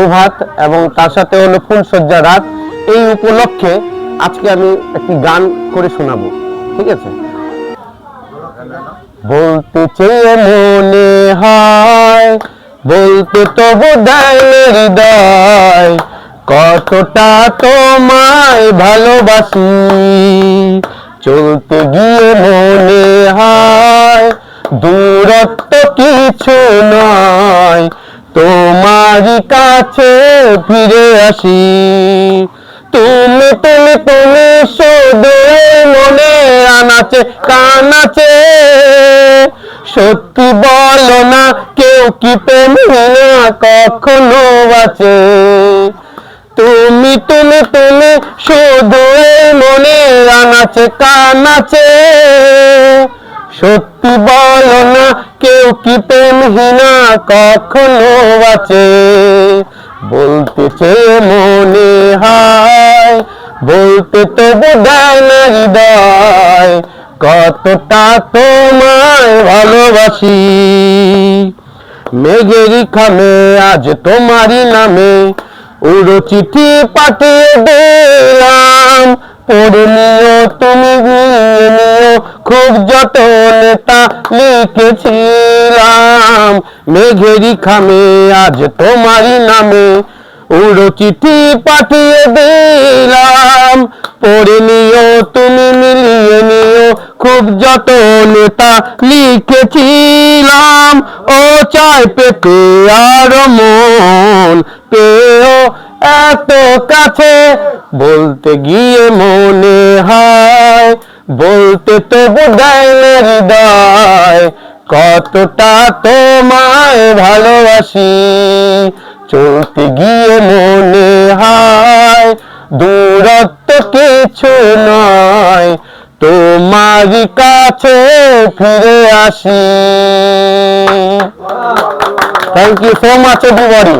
প্রভাত এবং তার সাথে হলো ফুলসজ্জা রাত। এই উপলক্ষে আজকে আমি একটি গান করে শোনাবো, ঠিক আছে? বলতে চেয়ে মনে হয়, বলতে তবু দেয় হৃদয়, কতটা তোমায় ভালোবাসি। চলতে গিয়ে মনে হয় দূরত্ব কিছু নয়, তোমারই কাছে ফিরে আসি। তুমি তুমি তুমি শুধু মনে আনাচে কানাচে, সত্যি বলো না কেউ কি প্রেম না কখনো আছে? তুমি তুমি তুমি শুধু মনে আনাচে কানাচে, সত্যি বলো না কেউ কি প্রেমহীনা কখনো আছে? বলতে চেয়ে মনে হয়, বলতে তবু দেয় না হৃদয়, কতটা তোমায় ভালোবাসি। মেঘের খামে আজ তোমারই নামে উড়ো চিঠি পাঠিয়ে দিলাম, পড়ে নিও তুমি নিও খুব যতনে তা লিখেছিলাম। মেঘের খামে আজ তোমারই নামে উড়ো চিঠি পাঠিয়ে দিলাম, পড়ে নিও তুমি মিলিয়ে নিও খুব যতনে তা লিখেছিলাম। ও চাই পেতে আর মন পেও এত কাছে, বলতে গিয়ে মনে হয়, বলতে তবু দেয় না হৃদয়, কতটা তোমায় ভালোবাসি। চলতে গিয়ে মনে হয় দূরত্ব কিছু নয়, তোমারই কাছে ফিরে আসি। Thank you so much everybody.